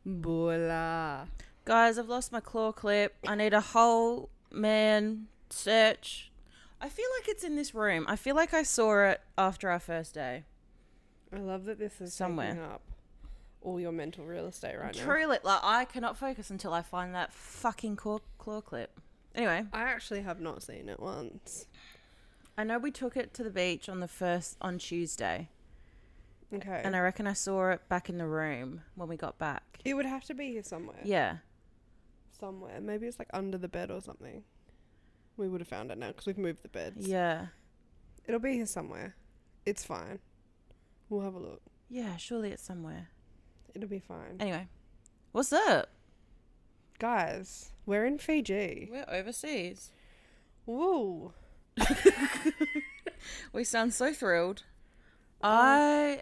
Bula. Guys, I've lost my claw clip. I need a whole man search. I feel like it's in this room. I feel like I saw it after our first day. I love that this is Somewhere. taking up all your mental real estate right now. Truly, like, I cannot focus until I find that fucking claw clip. Anyway. I actually have not seen it once. I know we took it to the beach on Tuesday. Okay. And I reckon I saw it back in the room when we got back. It would have to be here somewhere. Yeah. Somewhere. Maybe it's like under the bed or something. We would have found it now because we've moved the beds. Yeah. It'll be here somewhere. It's fine. We'll have a look. Yeah, surely it's somewhere. It'll be fine. Anyway. What's up? Guys, we're in Fiji. We're overseas. Woo. We sound so thrilled. I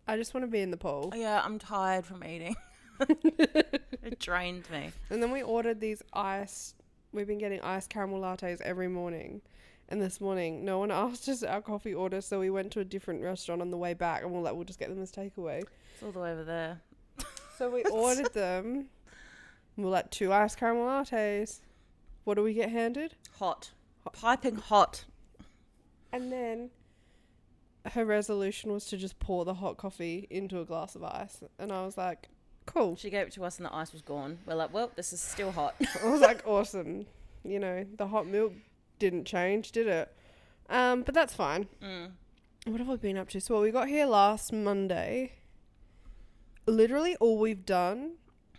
just want to be in the pool. Yeah, I'm tired from eating. It drained me. And then we ordered these we've been getting iced caramel lattes every morning. And this morning, no one asked us our coffee order, so we went to a different restaurant on the way back, and we'll just get them as takeaway. It's all the way over there. So we ordered them. We're like 2 iced caramel lattes. What do we get handed? Hot. Piping hot. And then her resolution was to just pour the hot coffee into a glass of ice. And I was like, cool. She gave it to us and the ice was gone. We're like, well, this is still hot. I was like, awesome. You know, the hot milk didn't change, did it? But that's fine. What have we been up to? So we got here last Monday. Literally all we've done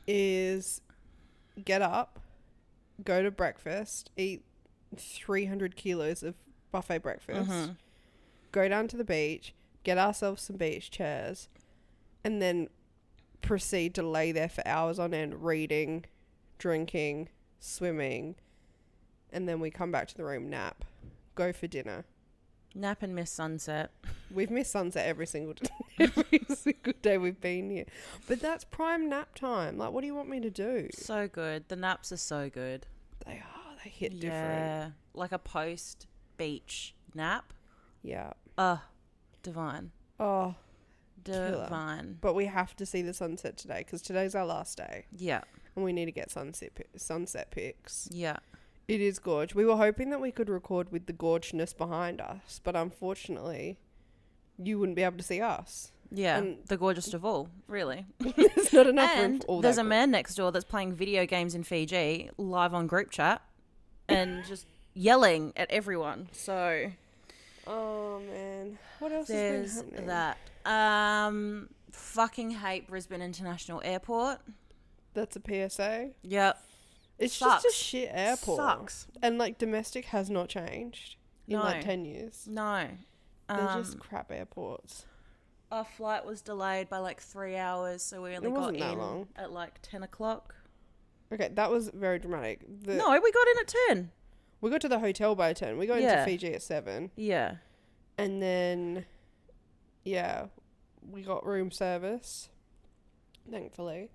is get up, go to breakfast, eat 300 kilos of buffet breakfast, go down to the beach, get ourselves some beach chairs, and then proceed to lay there for hours on end reading, drinking, swimming, and then we come back to the room, nap, go for dinner. Nap and miss sunset. We've missed sunset every single day we've been here. But that's prime nap time. Like, what do you want me to do? So good. The naps are so good. They are. They hit different. Yeah. Like a post-beach nap. Yeah. Divine. Oh, divine. Killer. But we have to see the sunset today because today's our last day. Yeah. And we need to get sunset pics. Yeah. It is gorge. We were hoping that we could record with the gorgeness behind us, but unfortunately, you wouldn't be able to see us. Yeah, and the gorgeous of all, really. There's not enough room for all that. There's a man next door that's playing video games in Fiji live on group chat and just yelling at everyone. So, oh man, what else there's has been happening? Fucking hate Brisbane International Airport. That's a PSA. Yep. It's Sucks. just a shit airport. Sucks. And like domestic has not changed in like 10 years. No. They're just crap airports. Our flight was delayed by like 3 hours, so we only got in at like 10 o'clock. Okay, that was very dramatic. No, we got in at 10. We got to the hotel by 10. We got into Fiji at 7. Yeah. And then, we got room service, thankfully.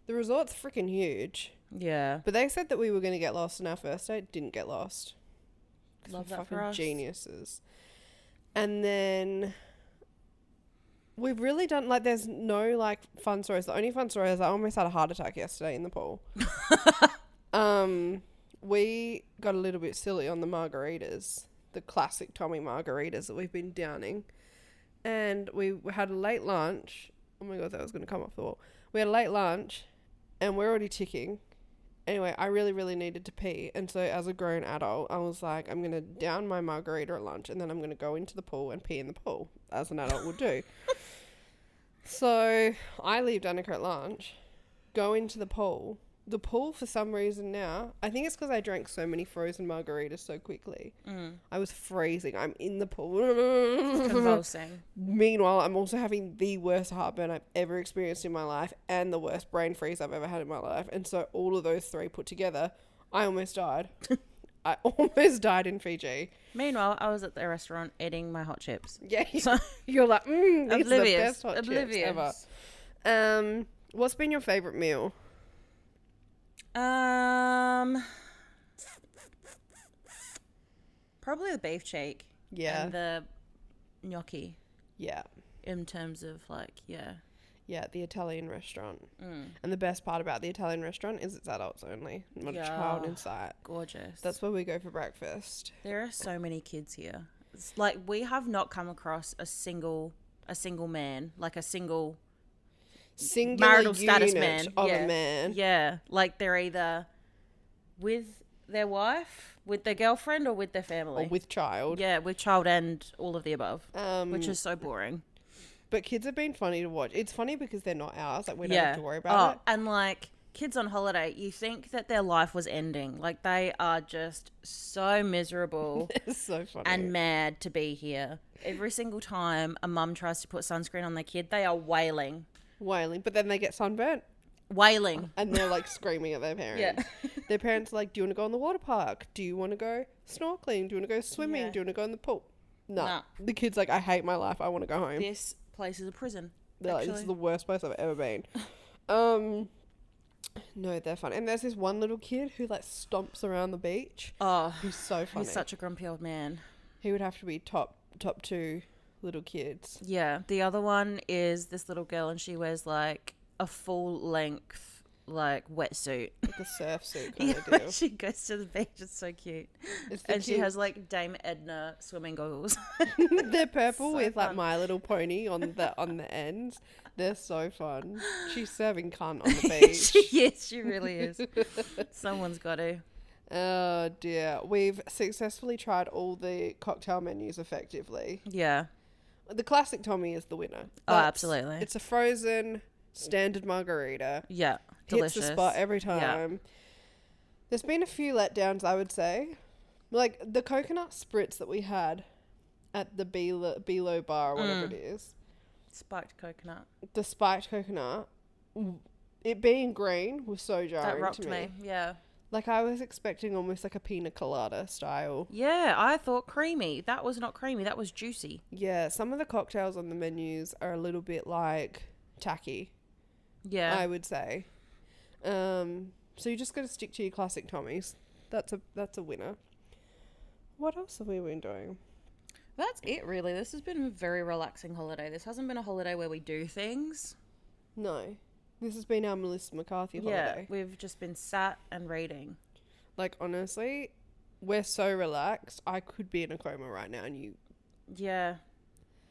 The resort's freaking huge. Yeah. But they said that we were going to get lost on our first day. Didn't get lost. Love that fucking for us. Geniuses. And then we've really done, like, there's no, like, fun stories. The only fun story is I almost had a heart attack yesterday in the pool. We got a little bit silly on the margaritas, the classic Tommy margaritas that we've been downing. And we had a late lunch. Oh my God, that was going to come off the wall. We had a late lunch and we're already ticking. Anyway, I really, really needed to pee. And so as a grown adult, I was like, I'm going to down my margarita at lunch and then I'm going to go into the pool and pee in the pool, as an adult would do. So I leave Danika at lunch, go into the pool. The pool, for some reason now, I think it's because I drank so many frozen margaritas so quickly. I was freezing. I'm in the pool. Convulsing. Meanwhile, I'm also having the worst heartburn I've ever experienced in my life and the worst brain freeze I've ever had in my life. And so all of those three put together, I almost died. I almost died in Fiji. Meanwhile, I was at the restaurant eating my hot chips. Yeah. So you're like, these are the best hot Oblivious. chips ever. What's been your favourite meal? Probably the beef cheek. Yeah. And the gnocchi. Yeah. In terms of like, yeah. Yeah, the Italian restaurant. And the best part about the Italian restaurant is it's adults only. Not a child in sight. Gorgeous. That's where we go for breakfast. There are so many kids here. It's like we have not come across a single man, like a single marital status man of a man. Yeah, like they're either with their wife, with their girlfriend, or with their family. Or with child. Yeah, with child and all of the above, which is so boring. But kids have been funny to watch. It's funny because they're not ours. Like, we don't have to worry about it. And, like, kids on holiday, you think that their life was ending. Like, they are just so miserable. It's so funny. And mad to be here. Every single time a mum tries to put sunscreen on their kid, they are wailing. But then they get sunburnt. Wailing. And they're, like, screaming at their parents. Yeah. Their parents are like, do you want to go on the water park? Do you want to go snorkeling? Do you want to go swimming? Yeah. Do you want to go in the pool? No. Nah. The kid's like, I hate my life. I want to go home. This place is a prison. They're like, this is the worst place I've ever been. No, they're fun. And there's this one little kid who, like, stomps around the beach. Oh. He's so funny. He's such a grumpy old man. He would have to be top 2 little kids. Yeah. The other one is this little girl, and she wears, like, a full length, like, wetsuit. Like a surf suit kind of Yeah, deal. she goes to the beach. It's so cute. And she has, like, Dame Edna swimming goggles. They're purple So with, like, fun. My Little Pony on the ends. They're so fun. She's serving cunt on the beach. Yes, she really is. Someone's got to. Oh, dear. We've successfully tried all the cocktail menus effectively. Yeah. The classic Tommy is the winner. Oh, absolutely. It's a frozen standard margarita. Yeah. Hits Delicious. the spot every time. Yeah. There's been a few letdowns, I would say. Like the coconut spritz that we had at the Bula bar or whatever it is. Spiked coconut. The spiked coconut. It being green was so jarring That rocked to me. Yeah. Like I was expecting almost like a pina colada style. Yeah, I thought creamy. That was not creamy. That was juicy. Yeah, some of the cocktails on the menus are a little bit like tacky. Yeah. I would say. So you just got to stick to your classic Tommies. That's a winner. What else have we been doing? That's it, really. This has been a very relaxing holiday. This hasn't been a holiday where we do things. No. This has been our Melissa McCarthy holiday. Yeah, we've just been sat and reading. Like, honestly, we're so relaxed. I could be in a coma right now and you... Yeah.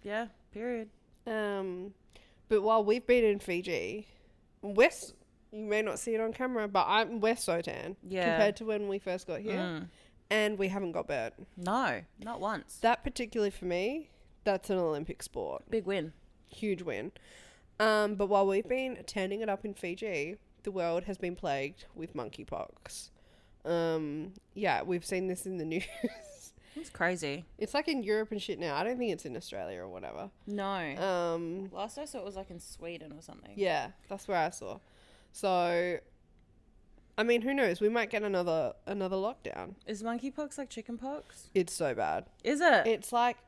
Yeah, period. But while we've been in Fiji, you may not see it on camera, but we're so tan. Yeah. Compared to when we first got here. And we haven't got burnt. No, not once. That particularly for me, that's an Olympic sport. Big win. Huge win. But while we've been turning it up in Fiji, the world has been plagued with monkeypox. Yeah, we've seen this in the news. It's crazy. It's like in Europe and shit now. I don't think it's in Australia or whatever. No. Last I saw it was like in Sweden or something. Yeah, that's where I saw. So, I mean, who knows? We might get another lockdown. Is monkeypox like chickenpox? It's so bad. Is it? It's like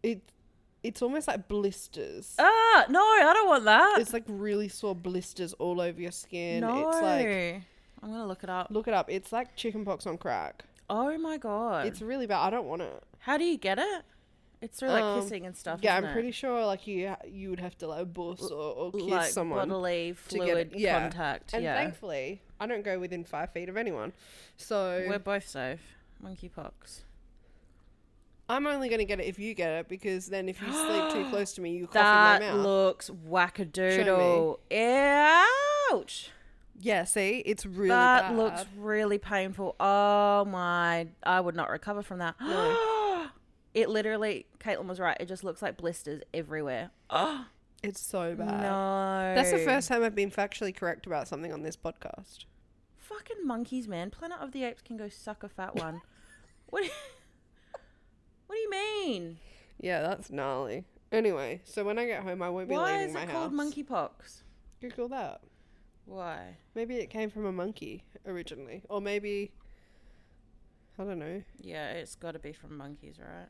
it's almost like blisters. Ah, no, I don't want that. It's like really sore blisters all over your skin. No. It's like, I'm going to look it up. look it up. It's like chickenpox on crack. Oh my God. It's really bad. I don't want it. How do you get it? It's through like kissing and stuff. Yeah, isn't I'm pretty sure like you would have to like buss or kiss like someone bodily to get fluid it. Yeah. contact. And yeah. thankfully, I don't go within 5 feet of anyone. So We're both safe. Monkeypox. I'm only going to get it if you get it, because then if you sleep too close to me, you cough That in my mouth. looks wackadoodle. Ouch. Yeah, see? It's really That bad. looks really painful. Oh my. I would not recover from that. No. It literally, Caitlin was right. It just looks like blisters everywhere. Oh, It's so bad. no. That's the first time I've been factually correct about something on this podcast. Fucking monkeys, man. Planet of the Apes can go suck a fat one. What do you mean? Yeah, that's gnarly. Anyway, so when I get home, I won't be Why leaving is my it house. called monkeypox? Google that. Why? Maybe it came from a monkey originally. Or maybe, I don't know. Yeah, it's got to be from monkeys, right?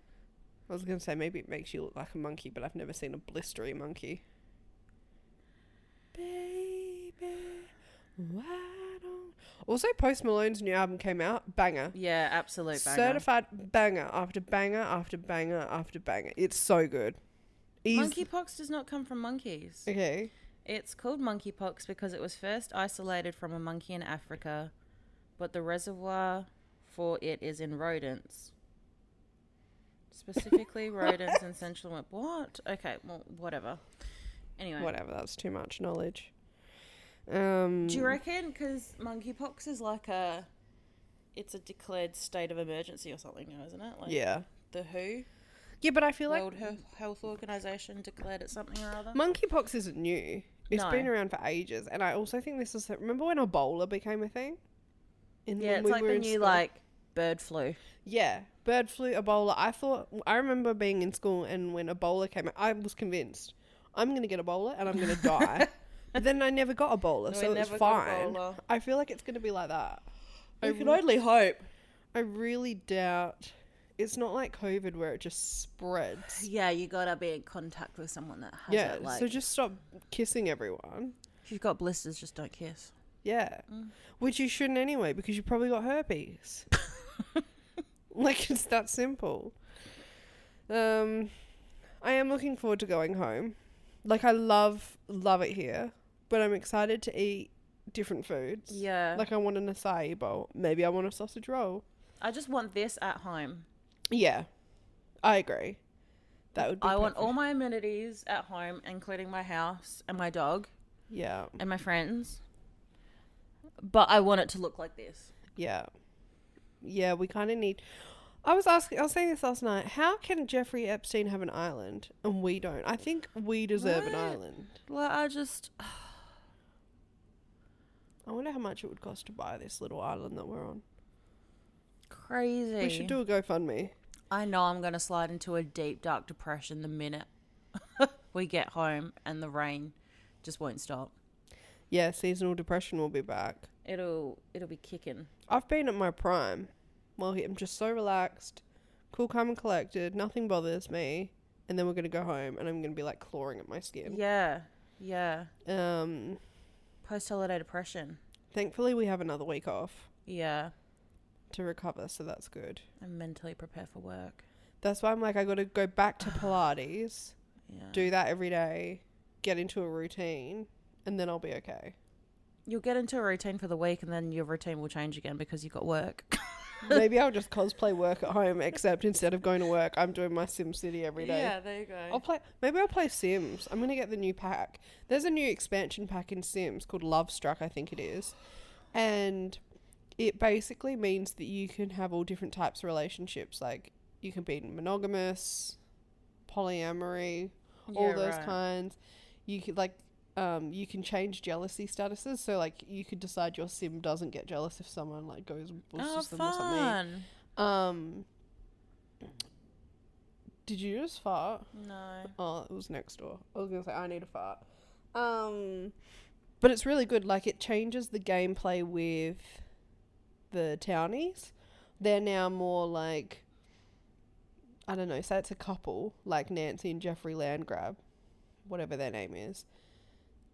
I was going to say maybe it makes you look like a monkey, but I've never seen a blistery monkey. Baby, why don't... Also, Post Malone's new album came out. Banger. Yeah, absolute banger. Certified banger after banger after banger after banger. It's so good. Monkeypox does not come from monkeys. Okay. It's called monkeypox because it was first isolated from a monkey in Africa, but the reservoir for it is in rodents. Specifically rodents in Central... What? Okay, well, whatever. Anyway. Whatever, that's too much knowledge. Do you reckon? Because monkeypox is like it's a declared state of emergency or something now, isn't it? Like yeah. The WHO? Yeah, but I feel World like... Health Organization declared it something or other? Monkeypox isn't new. It's been around for ages. And I also think this is... Remember when Ebola became a thing? Yeah, it's like the new, like, bird flu. Yeah. Bird flu, Ebola. I remember being in school and when Ebola came out, I was convinced I'm going to get Ebola and I'm going to die. But then I never got Ebola, so it was fine. I feel like it's going to be like that. I can only hope. I really doubt... It's not like COVID where it just spreads. Yeah, you gotta be in contact with someone that has it. Yeah, so just stop kissing everyone. If you've got blisters, just don't kiss. Yeah. Which you shouldn't anyway, because you probably got herpes. Like, it's that simple. I am looking forward to going home. Like, I love it here, but I'm excited to eat different foods. Yeah. Like, I want an acai bowl. Maybe I want a sausage roll. I just want this at home. Yeah, I agree. That would be perfect. Want all my amenities at home, including my house and my dog. Yeah. And my friends. But I want it to look like this. Yeah. Yeah, we kind of need... I was saying this last night. How can Jeffrey Epstein have an island and we don't? I think we deserve an island. Well, I wonder how much it would cost to buy this little island that we're on. Crazy. We should do a GoFundMe. I know I'm going to slide into a deep, dark depression the minute we get home and the rain just won't stop. Yeah, seasonal depression will be back. It'll be kicking. I've been at my prime. Well, I'm just so relaxed, cool, calm and collected. Nothing bothers me. And then we're going to go home and I'm going to be like clawing at my skin. Yeah. Yeah. Post-holiday depression. Thankfully, we have another week off. Yeah. To recover, so that's good. And mentally prepare for work. That's why I'm like, I got to go back to Pilates, do that every day, get into a routine, and then I'll be okay. You'll get into a routine for the week and then your routine will change again because you've got work. Maybe I'll just cosplay work at home, except instead of going to work, I'm doing my Sim City every day. Yeah, there you go. Maybe I'll play Sims. I'm going to get the new pack. There's a new expansion pack in Sims called Love Struck, I think it is. And... it basically means that you can have all different types of relationships. Like, you can be monogamous, polyamory, all those kinds. You could, like, you can change jealousy statuses. So, like, you could decide your sim doesn't get jealous if someone, like, goes and bullshits them or something. Did you just fart? No. Oh, it was next door. I was going to say, I need a fart. But it's really good. Like, it changes the gameplay with... the townies. They're now more like, I don't know, say it's a couple like Nancy and Jeffrey Landgrab, whatever their name is.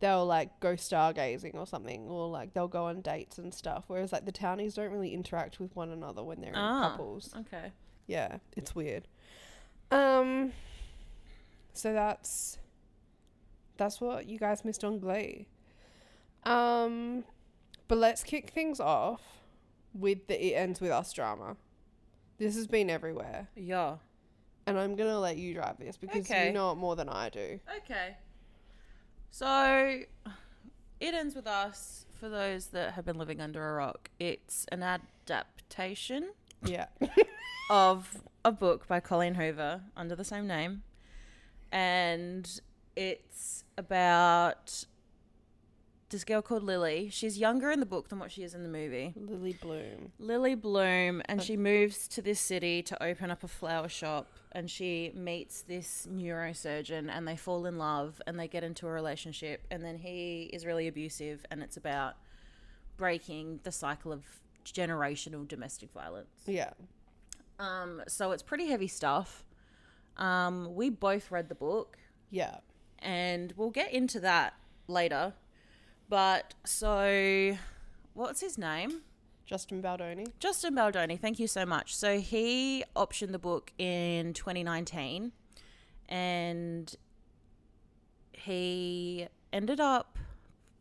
They'll like go stargazing or something, or like they'll go on dates and stuff, whereas like the townies don't really interact with one another when they're in couples. Okay. Yeah, it's weird. So that's what you guys missed on Glee. But let's kick things off with the It Ends With Us drama. This has been everywhere. Yeah. And I'm going to let you drive this because you know it more than I do. Okay. So, It Ends With Us, for those that have been living under a rock, it's an adaptation of a book by Colleen Hoover under the same name. And it's about... this girl called Lily. She's younger in the book than what she is in the movie. Lily Bloom. And she moves to this city to open up a flower shop. And she meets this neurosurgeon and they fall in love and they get into a relationship. And then he is really abusive and it's about breaking the cycle of generational domestic violence. Yeah. So it's pretty heavy stuff. We both read the book. Yeah. And we'll get into that later. But, so, what's his name? Justin Baldoni. Justin Baldoni, thank you so much. So, he optioned the book in 2019. And he ended up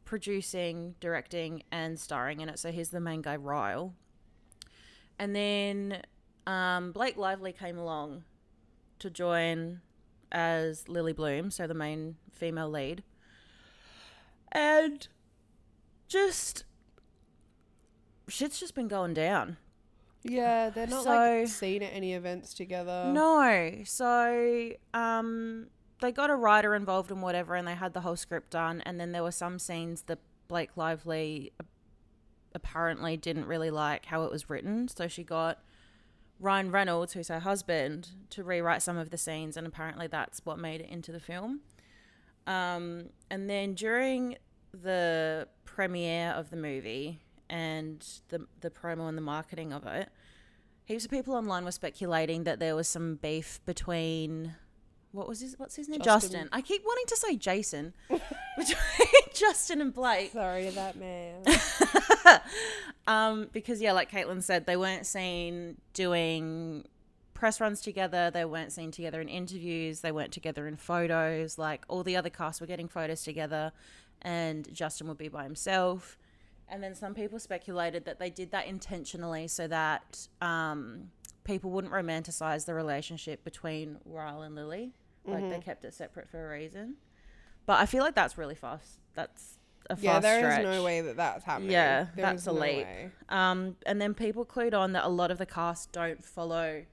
producing, directing, and starring in it. So he's the main guy, Ryle. And then Blake Lively came along to join as Lily Bloom, so the main female lead. And shit's just been going down. Yeah, they're not seen at any events together. No. So they got a writer involved and whatever, and they had the whole script done. And then there were some scenes that Blake Lively apparently didn't really like how it was written. So she got Ryan Reynolds, who's her husband, to rewrite some of the scenes, and apparently that's what made it into the film. And then during the premiere of the movie and the promo and the marketing of it, heaps of people online were speculating that there was some beef between... What's his name? Justin. I keep wanting to say Jason. Between Justin and Blake. Sorry, that man. Because, yeah, like Caitlin said, they weren't seen doing press runs together. They weren't seen together in interviews. They weren't together in photos. Like, all the other cast were getting photos together, and Justin would be by himself. And then some people speculated that they did that intentionally so that people wouldn't romanticize the relationship between Ryle and Lily. Like, they kept it separate for a reason. But I feel like that's really fast. That's a fast stretch. Yeah, there is no way that that's happening. Yeah, that's a leap. And then people clued on that a lot of the cast don't follow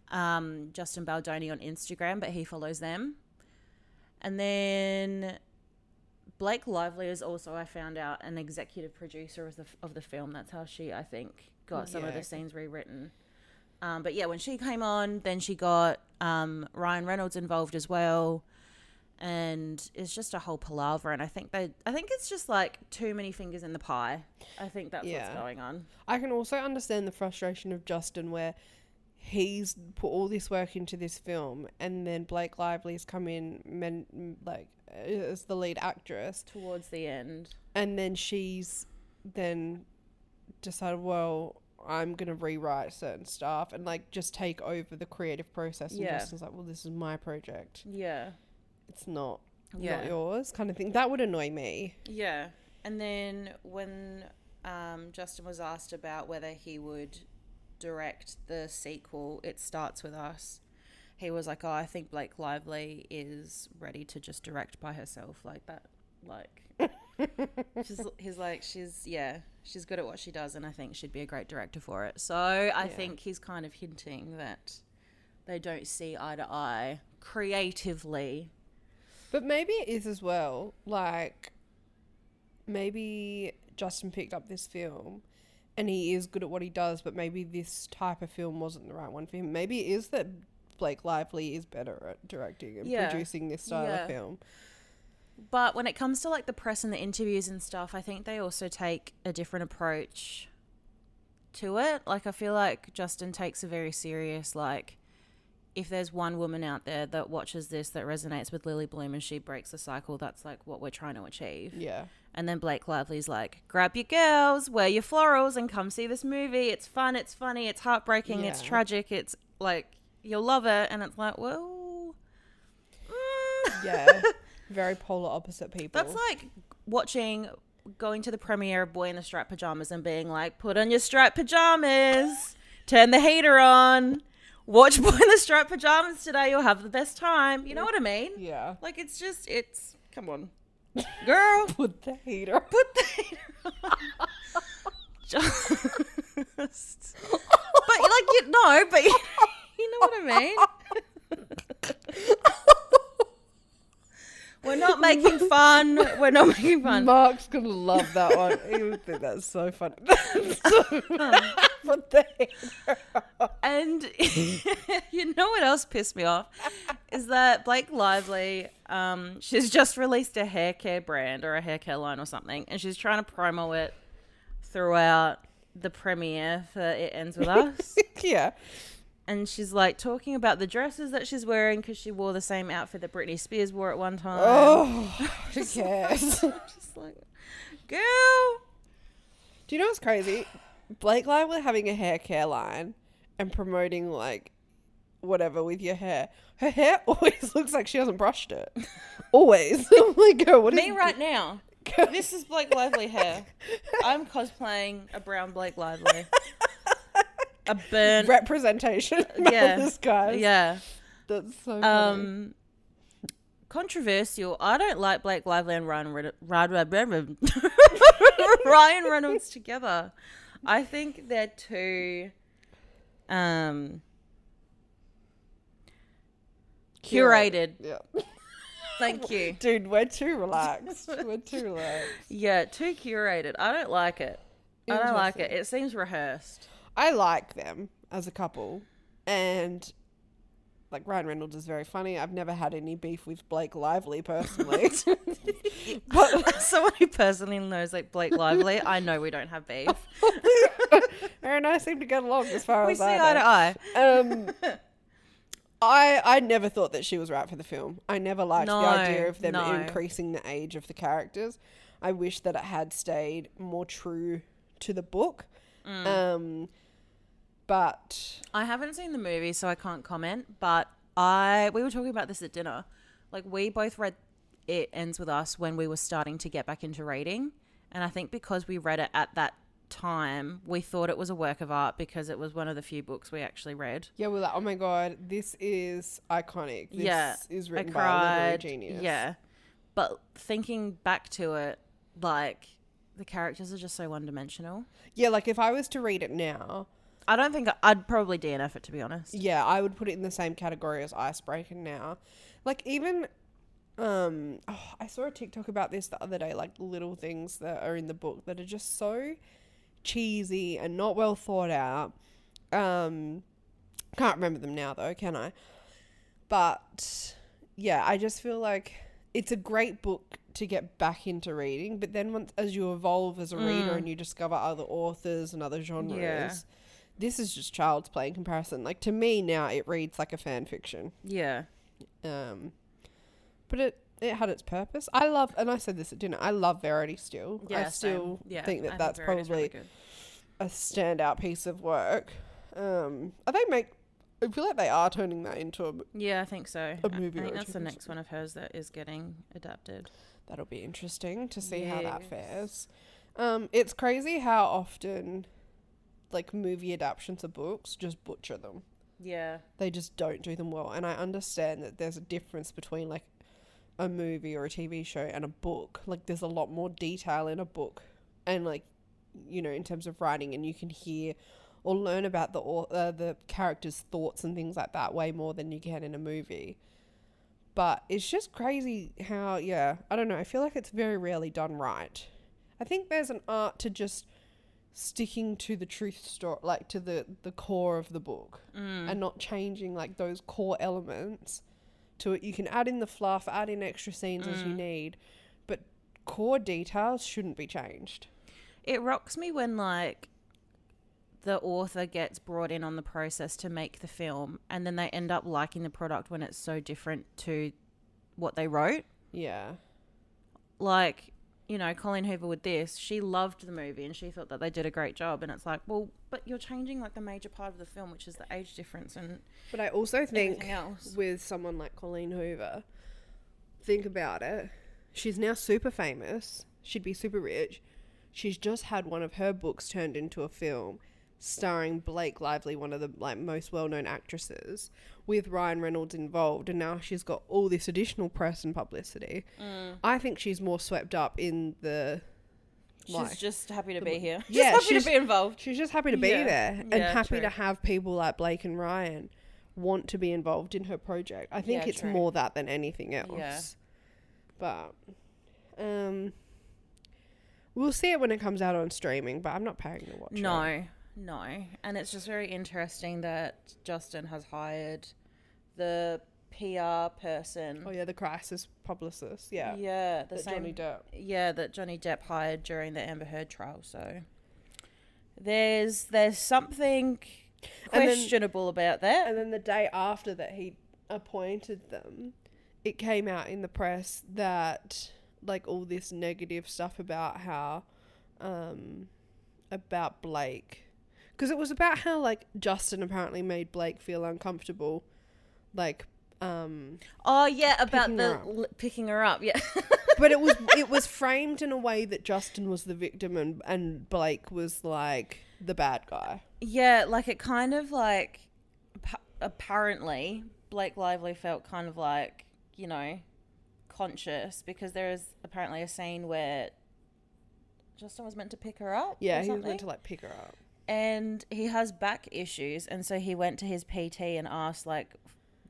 Justin Baldoni on Instagram, but he follows them. And then Blake Lively is also, I found out, an executive producer of the film. That's how she, I think, got some of the scenes rewritten. But yeah, when she came on, then she got Ryan Reynolds involved as well, and it's just a whole palaver. And I think it's just like too many fingers in the pie. I think that's what's going on. I can also understand the frustration of Justin, where he's put all this work into this film, and then Blake Lively's come in as the lead actress towards the end, and then she's then decided, well, I'm going to rewrite certain stuff and like just take over the creative process. And Justin's like, well, this is my project. Yeah. It's not yours, kind of thing. That would annoy me. Yeah. And then when Justin was asked about whether he would direct the sequel, It Starts With Us, he was like, oh, I think Blake Lively is ready to just direct by herself like that. Like... he's like, she's good at what she does, and I think she'd be a great director for it. So I think he's kind of hinting that they don't see eye to eye creatively. But maybe it is as well. Like, maybe Justin picked up this film and he is good at what he does, but maybe this type of film wasn't the right one for him. Maybe it is that Blake Lively is better at directing and producing this style of film. But when it comes to like the press and the interviews and stuff, I think they also take a different approach to it. Like, I feel like Justin takes a very serious, like, if there's one woman out there that watches this that resonates with Lily Bloom and she breaks the cycle, that's like what we're trying to achieve. Yeah. And then Blake Lively's like, grab your girls, wear your florals and come see this movie. It's fun, it's funny, it's heartbreaking, it's tragic, it's like, you'll love it. And it's like, well... Yeah. Very polar opposite people. That's like going to the premiere of Boy in the Striped Pajamas and being like, put on your striped pajamas, turn the heater on, watch Boy in the Striped Pajamas today, you'll have the best time. You know what I mean? Yeah. Like, it's come on. Girl. Put the heater. Put the heater on. Just. But like, you know what I mean? We're not making fun. Mark's going to love that one. He would think that's so funny. And you know what else pissed me off? Is that Blake Lively, she's just released a hair care brand or a hair care line or something, and she's trying to promo it throughout the premiere for It Ends With Us. Yeah. And she's like talking about the dresses that she's wearing because she wore the same outfit that Britney Spears wore at one time. Oh, who cares? I'm just like, girl. Do you know what's crazy? Blake Lively having a hair care line and promoting like whatever with your hair. Her hair always looks like she hasn't brushed it. Always. I'm like, girl, what is me right now? This is Blake Lively hair. I'm cosplaying a brown Blake Lively. A burnt representation. Yeah. Of this guy. Yeah. That's so funny. Controversial. I don't like Blake Lively and Ryan Reynolds together. I think they're too curated. Yeah. Thank you. Dude, we're too relaxed. Yeah, too curated. I don't like it. It seems rehearsed. I like them as a couple. And like Ryan Reynolds is very funny. I've never had any beef with Blake Lively personally. But as someone who personally knows like Blake Lively, I know we don't have beef. Her and I seem to get along as far We as see I know. eye to eye. I never thought that she was right for the film. I never liked the idea of them increasing the age of the characters. I wish that it had stayed more true to the book. But I haven't seen the movie, so I can't comment. But we were talking about this at dinner. Like, we both read It Ends With Us when we were starting to get back into reading. And I think because we read it at that time, we thought it was a work of art because it was one of the few books we actually read. Yeah, we're like, oh my God, this is iconic. This is written by a literary genius. Yeah. But thinking back to it, like, the characters are just so one-dimensional. Yeah, like if I was to read it now, I don't think I'd probably DNF it, to be honest. Yeah, I would put it in the same category as Icebreaker now. Like even, I saw a TikTok about this the other day, like little things that are in the book that are just so cheesy and not well thought out. Can't remember them now though, can I? But yeah, I just feel like it's a great book to get back into reading. But then as you evolve as a reader and you discover other authors and other genres, this is just child's play in comparison. Like to me now, it reads like a fan fiction. Yeah. But it had its purpose. I love, and I said this at dinner, I love Verity still. Yeah, I still think that that's Verity's probably really a standout piece of work. I feel like they are turning that into a I think so. A movie. I think that's the next one of hers that is getting adapted. That'll be interesting to see how that fares. It's crazy how often like movie adaptations of books just butcher them. Yeah. They just don't do them well. And I understand that there's a difference between like a movie or a TV show and a book. Like there's a lot more detail in a book and like, you know, in terms of writing, and you can hear or learn about the character's thoughts and things like that way more than you can in a movie. But it's just crazy how, I don't know. I feel like it's very rarely done right. I think there's an art to just sticking to the truth story, like to the core of the book and not changing like those core elements to it. You can add in the fluff, add in extra scenes as you need, but core details shouldn't be changed. It rocks me when like the author gets brought in on the process to make the film and then they end up liking the product when it's so different to what they wrote. Yeah. Like, you know, Colleen Hoover with this, she loved the movie and she thought that they did a great job, and it's like, well, but you're changing like the major part of the film, which is the age difference and But I also think else. With someone like Colleen Hoover, think about it. She's now super famous. She'd be super rich. She's just had one of her books turned into a film starring Blake Lively, one of the like most well-known actresses, with Ryan Reynolds involved, and now she's got all this additional press and publicity. I think she's more swept up in the she's just happy to be here. Yeah, just happy to be involved. She's just happy to be there and happy to have people like Blake and Ryan want to be involved in her project. I think it's more that than anything else. But we'll see it when it comes out on streaming, but I'm not paying to watch it. No. And it's just very interesting that Justin has hired the PR person. Oh, yeah, the crisis publicist. Yeah. Yeah. Johnny Depp. Yeah, that Johnny Depp hired during the Amber Heard trial. So there's something questionable about that. And then the day after that he appointed them, it came out in the press that like all this negative stuff about how, about Blake. because it was about how like Justin apparently made Blake feel uncomfortable, like oh yeah, about picking her up, yeah. But it was framed in a way that Justin was the victim and Blake was like the bad guy. Yeah, like it kind of like apparently Blake Lively felt kind of like, you know, conscious, because there is apparently a scene where Justin was meant to pick her up. Yeah, he was meant to like pick her up. And he has back issues, and so he went to his PT and asked like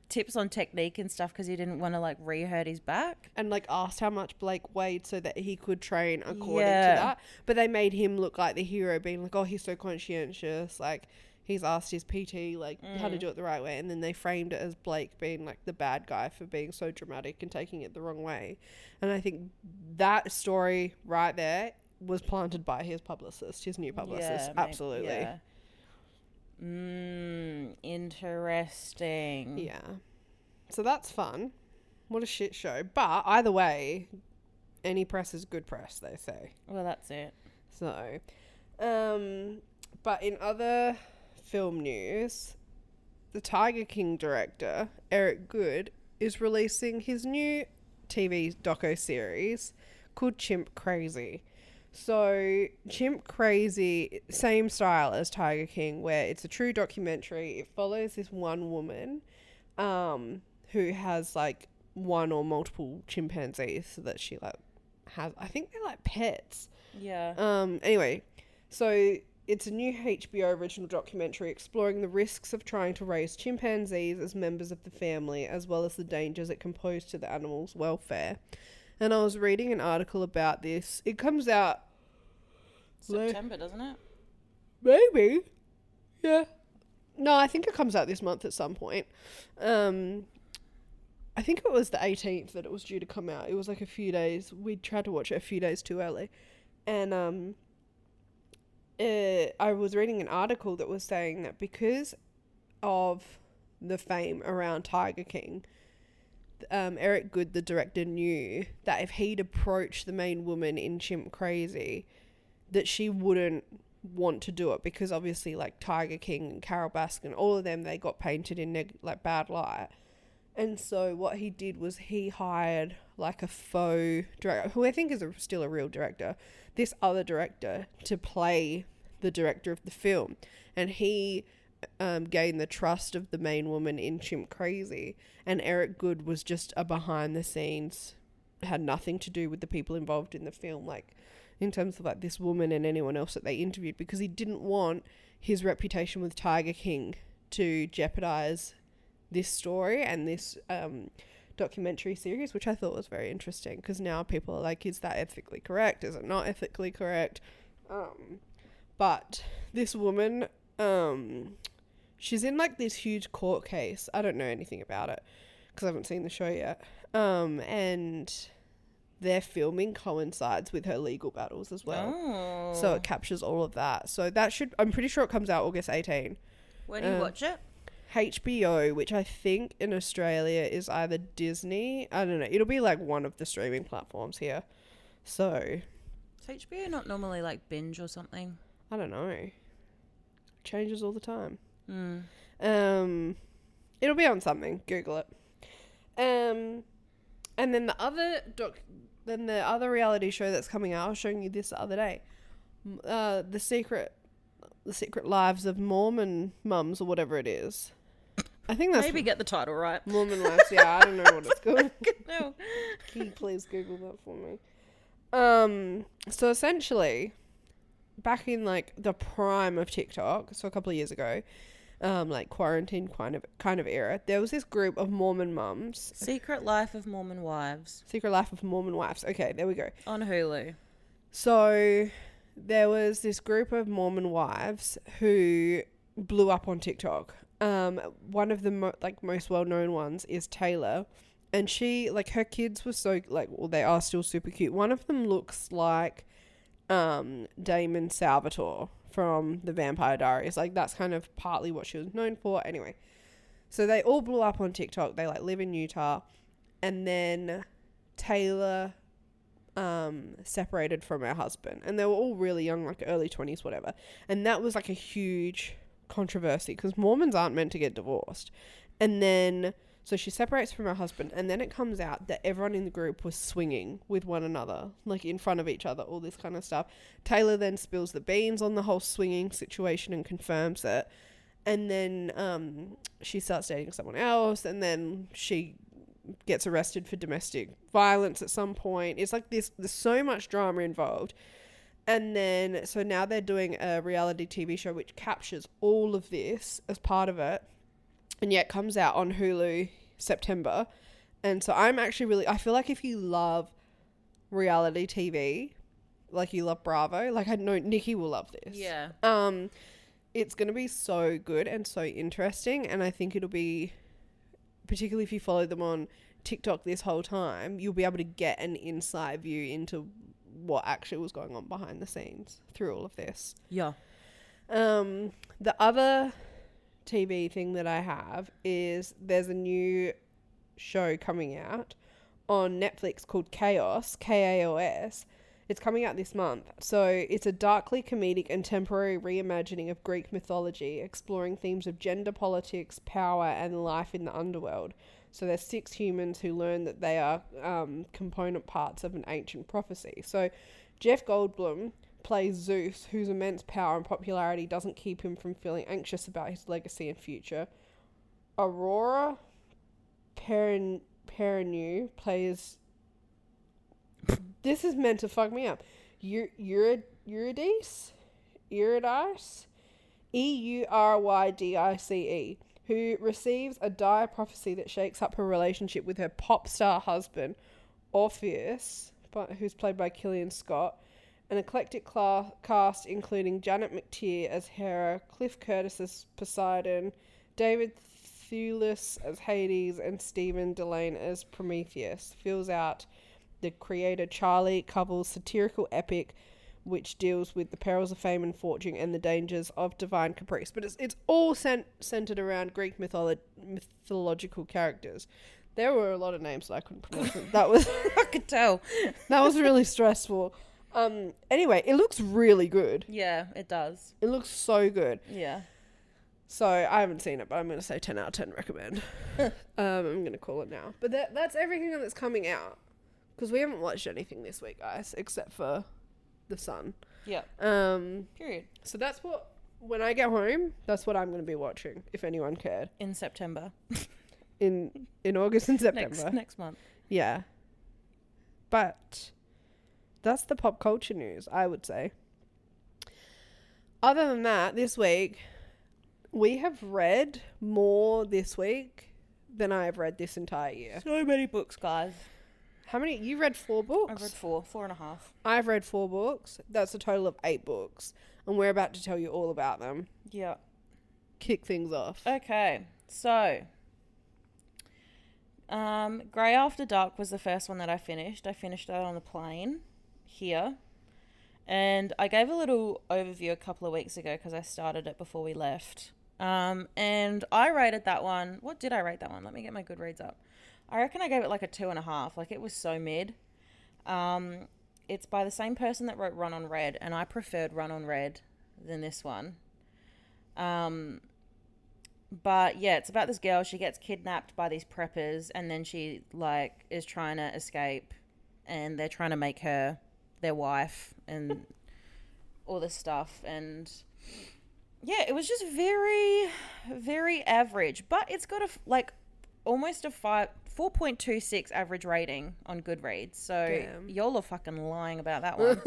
tips on technique and stuff because he didn't want to like re-hurt his back, and like asked how much Blake weighed so that he could train according to that. But they made him look like the hero, being like, oh, he's so conscientious, like he's asked his PT like how to do it the right way, and then they framed it as Blake being like the bad guy for being so dramatic and taking it the wrong way. And I think that story right there was planted by his publicist, his new publicist. Absolutely. Interesting. Yeah. So that's fun. What a shit show. But either way, any press is good press, they say. Well, that's it. So, but in other film news, the Tiger King director, Eric Goode, is releasing his new TV doco-series called Chimp Crazy. So, Chimp Crazy, same style as Tiger King, where it's a true documentary. It follows this one woman who has, like, one or multiple chimpanzees that she, like, has. I think they're, like, pets. Yeah. Anyway, so it's a new HBO original documentary exploring the risks of trying to raise chimpanzees as members of the family, as well as the dangers it can pose to the animals' welfare. And I was reading an article about this. It comes out September, doesn't it? Maybe. Yeah. No, I think it comes out this month at some point. I think it was the 18th that it was due to come out. It was like a few days. We tried to watch it a few days too early. And I was reading an article that was saying that because of the fame around Tiger King, Eric Goode, the director, knew that if he'd approached the main woman in Chimp Crazy, that she wouldn't want to do it, because obviously like Tiger King and Carole Baskin, all of them, they got painted in like bad light. And so what he did was he hired like a faux director, who I think is still a real director, this other director, to play the director of the film. And he gained the trust of the main woman in Chimp Crazy, and Eric Goode was just a behind the scenes, had nothing to do with the people involved in the film, like in terms of like this woman and anyone else that they interviewed, because he didn't want his reputation with Tiger King to jeopardize this story and this documentary series, which I thought was very interesting, because now people are like, is that ethically correct? Is it not ethically correct? But this woman, she's in like this huge court case. I don't know anything about it because I haven't seen the show yet. And their filming coincides with her legal battles as well. Oh. So it captures all of that. So that I'm pretty sure it comes out August 18. Where do you watch it? HBO, which I think in Australia is either Disney. I don't know. It'll be like one of the streaming platforms here. So. Is HBO not normally like Binge or something? I don't know. Changes all the time. It'll be on something. Google it. And then the other reality show that's coming out, I was showing you this the other day. The Secret Lives of Mormon Mums, or whatever it is. I think that's... Maybe get the title right. Mormon Lives, yeah, I don't know what it's called. No. Can you please Google that for me? So essentially, back in like the prime of TikTok, so a couple of years ago, like quarantine kind of era, there was this group of Mormon mums. Secret Life of Mormon Wives. Secret Life of Mormon Wives. Okay, there we go. On Hulu. So there was this group of Mormon wives who blew up on TikTok. One of the most well-known ones is Taylor, and she, like, her kids were so, like, well, they are still super cute. One of them looks like Damon Salvatore from The Vampire Diaries. Like, that's kind of partly what she was known for. Anyway, so they all blew up on TikTok. They, like, live in Utah, and then Taylor separated from her husband, and they were all really young, like early 20s, whatever. And that was like a huge controversy because Mormons aren't meant to get divorced. And then so she separates from her husband, and then it comes out that everyone in the group was swinging with one another, like in front of each other, all this kind of stuff. Taylor then spills the beans on the whole swinging situation and confirms it. And then she starts dating someone else, and then she gets arrested for domestic violence at some point. It's like there's so much drama involved. And then, so now they're doing a reality TV show which captures all of this as part of it. And yet comes out on Hulu September. And so I'm actually I feel like if you love reality TV, like you love Bravo, like I know Nikki will love this. Yeah. It's going to be so good and so interesting. And I think it'll be, particularly if you follow them on TikTok this whole time, you'll be able to get an inside view into what actually was going on behind the scenes through all of this. Yeah. The other TV thing that I have is there's a new show coming out on Netflix called KAOS, KAOS. It's coming out this month. So it's a darkly comedic and temporary reimagining of Greek mythology, exploring themes of gender politics, power, and life in the underworld. So there's 6 humans who learn that they are component parts of an ancient prophecy. So Jeff Goldblum plays Zeus, whose immense power and popularity doesn't keep him from feeling anxious about his legacy and future. Aurora Perrineau plays... This is meant to fuck me up. Eurydice? Eurydice, who receives a dire prophecy that shakes up her relationship with her pop star husband, Orpheus, who's played by Killian Scott. An eclectic cast including Janet McTeer as Hera, Cliff Curtis as Poseidon, David Thewlis as Hades, and Stephen Delane as Prometheus fills out the creator Charlie Covell's satirical epic, which deals with the perils of fame and fortune and the dangers of divine caprice. But it's all centered around Greek mythological characters. There were a lot of names that I couldn't pronounce. That was I could tell. That was really stressful. Anyway, it looks really good. Yeah, it does. It looks so good. Yeah. So I haven't seen it, but I'm going to say 10 out of 10 recommend. I'm going to call it now. But that's everything that's coming out. Because we haven't watched anything this week, guys, except for The Sun. Yeah. Period. So that's what, when I get home, that's what I'm going to be watching, if anyone cared. In September. In August and September. Next month. Yeah. But that's the pop culture news, I would say. Other than that, this week, we have read more this week than I have read this entire year. So many books, guys. How many? You read 4 books? I've read 4.5. I've read 4 books. That's a total of 8 books. And we're about to tell you all about them. Yeah. Kick things off. Okay. So, Grey After Dark was the first one that I finished. I finished that on the plane here. And I gave a little overview a couple of weeks ago because I started it before we left. And I rated that one. What did I rate that one? Let me get my Goodreads up. I reckon I gave it like a 2.5. Like, it was so mid. It's by the same person that wrote Run on Red, and I preferred Run on Red than this one. But yeah, it's about this girl. She gets kidnapped by these preppers, and then she like is trying to escape, and they're trying to make her their wife and all this stuff. And yeah, it was just very, very average, but it's got almost a 4.26 average rating on Goodreads. So damn. Y'all are fucking lying about that one.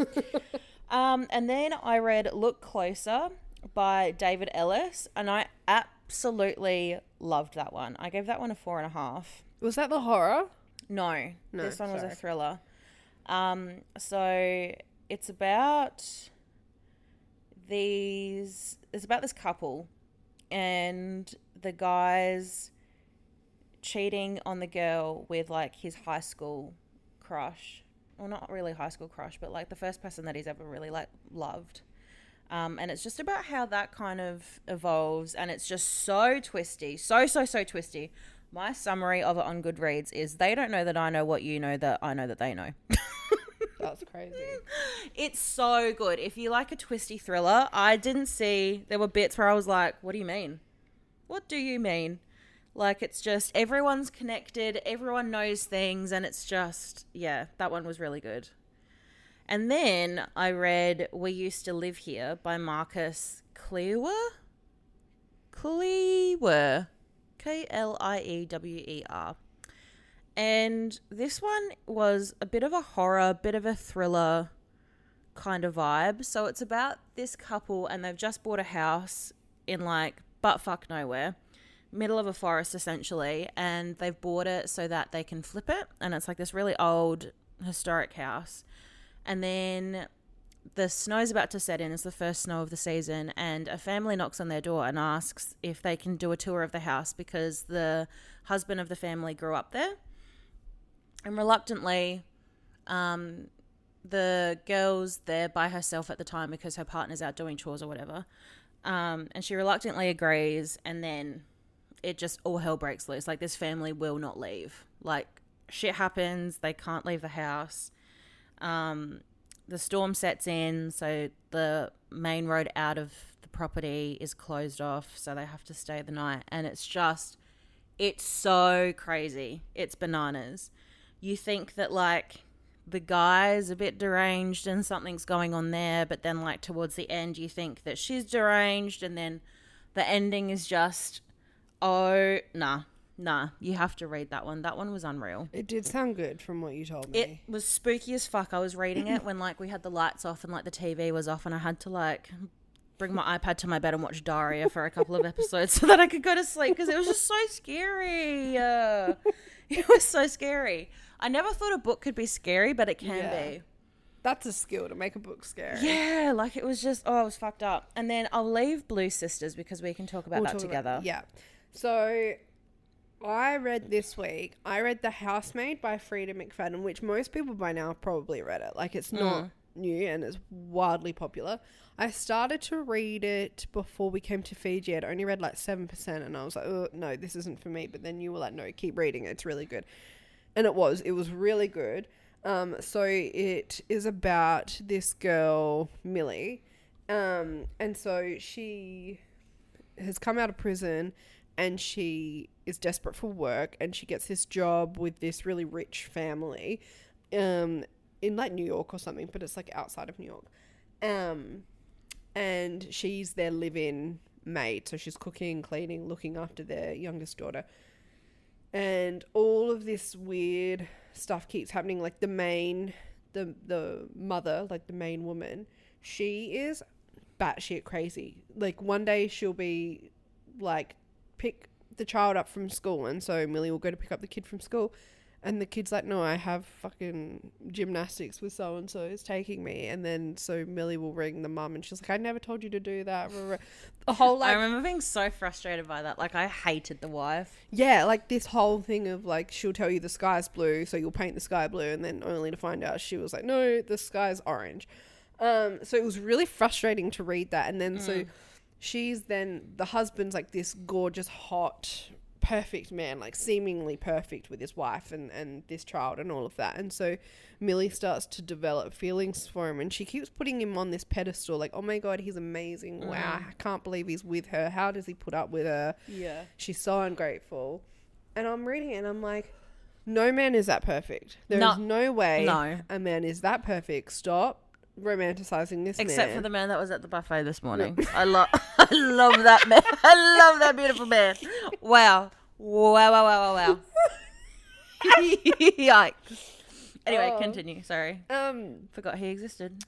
And then I read Look Closer by David Ellis, and I absolutely loved that one. I gave that one a 4.5. Was that the horror? No, this one was a thriller. So it's about this couple, and the guy's cheating on the girl with like his high school crush. Well, not really high school crush, but like the first person that he's ever really like loved. And it's just about how that kind of evolves, and it's just so twisty, so twisty. My summary of it on Goodreads is: they don't know that I know what you know that I know that they know. That's crazy. It's so good. If you like a twisty thriller, there were bits where I was like, what do you mean? What do you mean? Like, it's just everyone's connected, everyone knows things, and it's just, yeah, that one was really good. And then I read We Used to Live Here by Marcus Kliewer. Kliewer. Kliewer. And this one was a bit of a horror, bit of a thriller kind of vibe. So it's about this couple, and they've just bought a house in like buttfuck nowhere, middle of a forest essentially, and they've bought it so that they can flip it. And it's like this really old historic house. And then the snow's about to set in. It's the first snow of the season, and a family knocks on their door and asks if they can do a tour of the house because the husband of the family grew up there. And reluctantly, the girl's there by herself at the time because her partner's out doing chores or whatever. And she reluctantly agrees, and then it just all hell breaks loose. Like, this family will not leave. Like, shit happens. They can't leave the house. The storm sets in, so the main road out of the property is closed off, so they have to stay the night. And it's so crazy. It's bananas. You think that, like, the guy's a bit deranged and something's going on there, but then, like, towards the end, you think that she's deranged, and then the ending is just, Nah, you have to read that one. That one was unreal. It did sound good from what you told me. It was spooky as fuck. I was reading it when, like, we had the lights off and, like, the TV was off, and I had to, like, bring my iPad to my bed and watch Daria for a couple of episodes so that I could go to sleep because it was just so scary. It was so scary. I never thought a book could be scary, but it can be. That's a skill, to make a book scary. Yeah, like, it was just, it was fucked up. And then I'll leave Blue Sisters because we can talk about that together. So I read this week, The Housemaid by Frida McFadden, which most people by now have probably read it. Like, it's not new and it's wildly popular. I started to read it before we came to Fiji. I'd only read like 7% and I was like, oh, no, this isn't for me. But then you were like, no, keep reading it. It's really good. And it was really good. So it is about this girl, Millie. And so she has come out of prison and she is desperate for work, and she gets this job with this really rich family in like New York or something, but it's like outside of New York. And she's their live-in maid, so she's cooking, cleaning, looking after their youngest daughter. And all of this weird stuff keeps happening. Like the mother, like the main woman, she is batshit crazy. Like, one day she'll be like, pick the child up from school, and so Millie will go to pick up the kid from school, and the kid's like, no, I have fucking gymnastics with so and so is taking me. And then so Millie will ring the mum and she's like, I never told you to do that. The whole, like, I remember being so frustrated by that. Like, I hated the wife. Yeah, like this whole thing of like, she'll tell you the sky's blue, so you'll paint the sky blue, and then only to find out she was like, no, the sky's orange. So it was really frustrating to read that. And then so the husband's like this gorgeous, hot, perfect man, like seemingly perfect with his wife and this child and all of that. And so Millie starts to develop feelings for him, and she keeps putting him on this pedestal, like, oh my God, he's amazing. Wow, I can't believe he's with her. How does he put up with her? Yeah. She's so ungrateful. And I'm reading it and I'm like, no man is that perfect. There is no way a man is that perfect. Stop romanticizing this except man. for the man that was at the buffet this morning. I love that man. I love that beautiful man. Wow. Yikes. Anyway, continue. Sorry. Forgot he existed.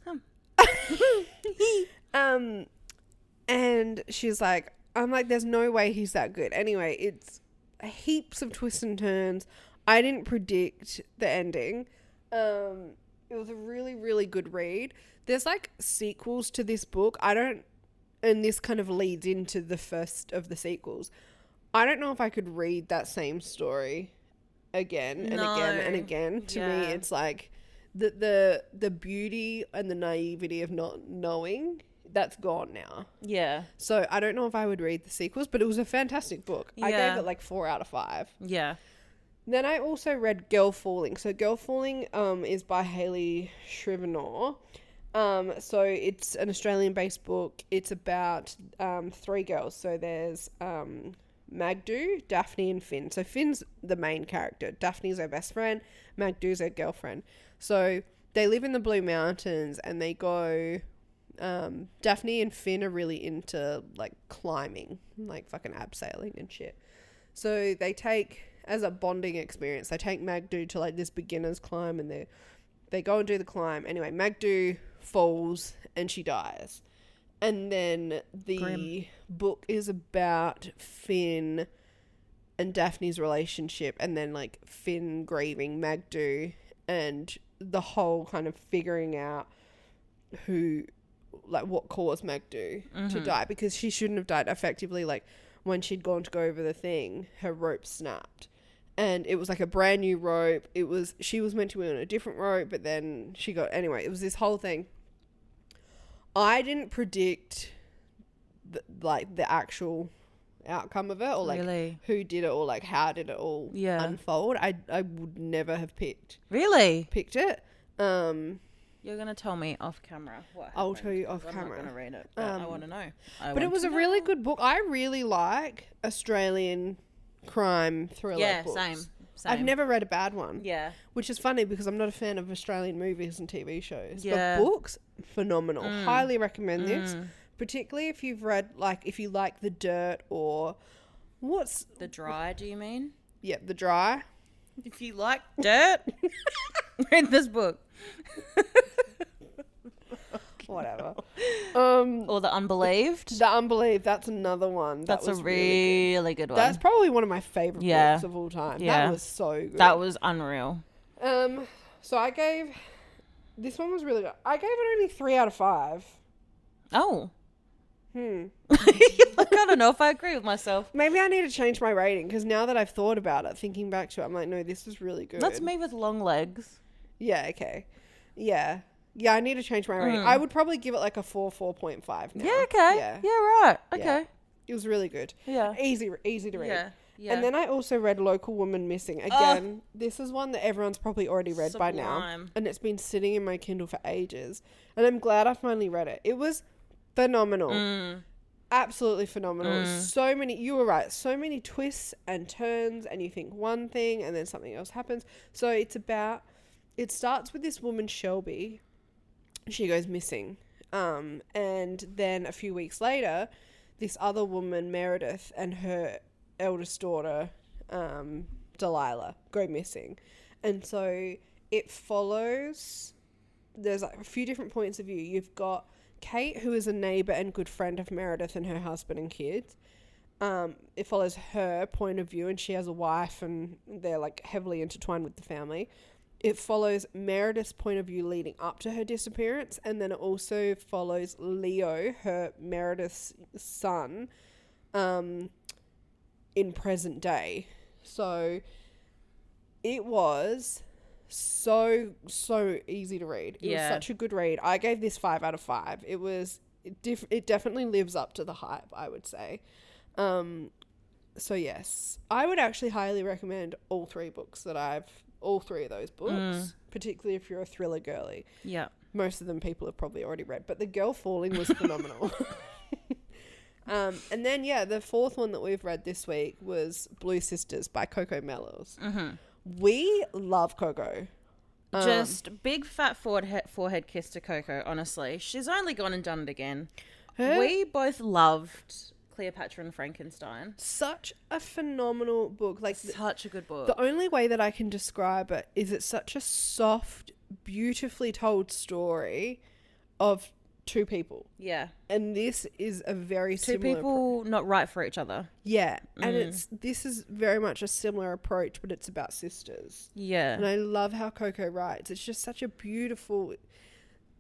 And she's like, I'm like, there's no way he's that good. Anyway, it's heaps of twists and turns. I didn't predict the ending. It was a really, really good read. There's like sequels to this book. And this kind of leads into the first of the sequels. I don't know if I could read that same story again and again and again. To me, it's like the beauty and the naivety of not knowing, that's gone now. Yeah. So I don't know if I would read the sequels, but it was a fantastic book. I gave it like 4 out of 5. Yeah. Then I also read Girl Falling. So Girl Falling is by Hayley Scrivener. So it's an Australian-based book. It's about 3 girls. So there's Magdu, Daphne, and Finn. So Finn's the main character. Daphne's her best friend. Magdu's her girlfriend. So they live in the Blue Mountains, and they go... Daphne and Finn are really into, like, climbing. Like, fucking abseiling and shit. So they take... as a bonding experience, they take Magdu to, like, this beginner's climb, and they go and do the climb. Anyway, Magdu falls and she dies. And then the book is about Finn and Daphne's relationship, and then, like, Finn grieving Magdu, and the whole kind of figuring out what caused Magdu to die, because she shouldn't have died. Effectively, like, when she'd gone to go over the thing, her rope snapped. And it was like a brand new rope. She was meant to be on a different rope, but then anyway, it was this whole thing. I didn't predict the actual outcome of it, or like really? Who did it, or like how did it all unfold. I would never have picked it. You're going to tell me off camera what happened. I'll tell you off camera. I'm not going to read it, but I want to know. But it was a really good book. I really like Australian crime thriller books. Same. I've never read a bad one. Yeah. Which is funny because I'm not a fan of Australian movies and TV shows. Yeah. But books, phenomenal. Highly recommend this. Particularly if you've read, like, if you like The Dirt, or what's... The Dry, do you mean? Yep, The Dry. If you like dirt, read this book. Whatever. Or The Unbelieved. The Unbelieved, that's another one. That's a really good one. That's probably one of my favourite books of all time. Yeah. That was so good. That was unreal. So I gave... This one was really good. I gave it only 3 out of 5. Oh. I don't know if I agree with myself. Maybe I need to change my rating, because now that I've thought about it, thinking back to it, I'm like, no, this was really good. That's me with long legs. Yeah, okay. Yeah, I need to change my rating. I would probably give it like a 4.5 now. Yeah, okay. Yeah, right. Okay. Yeah. It was really good. Yeah. Easy to read. Yeah. And then I also read Local Woman Missing. Again, this is one that everyone's probably already read by now. And it's been sitting in my Kindle for ages. And I'm glad I finally read it. It was phenomenal. Absolutely phenomenal. So many, you were right, so many twists and turns, and you think one thing and then something else happens. So it starts with this woman, Shelby. She goes missing. And then a few weeks later, this other woman, Meredith, and her eldest daughter, Delilah, go missing. And so it follows, there's like a few different points of view. You've got Kate, who is a neighbour and good friend of Meredith and her husband and kids. It follows her point of view, and she has a wife, and they're like heavily intertwined with the family. It follows Meredith's point of view leading up to her disappearance, and then it also follows Leo, Meredith's son, in present day. So it was so easy to read. It was such a good read. I gave this 5 out of 5. It definitely lives up to the hype, I would say. So yes, I would actually highly recommend all 3 of those books, particularly if you're a thriller girly. Yeah. Most of them people have probably already read, but The Girl Falling was phenomenal. And then, the 4th one that we've read this week was Blue Sisters by Coco Mellows. We love Coco. Just big fat forehead kiss to Coco, honestly. She's only gone and done it again. We both loved Cleopatra and Frankenstein. Such a phenomenal book. Like, such a good book. The only way that I can describe it is it's such a soft, beautifully told story of 2 people. Yeah. And this is a very similar... 2 people not right for each other. Yeah. And this is very much a similar approach, but it's about sisters. Yeah. And I love how Coco writes. It's just such a beautiful...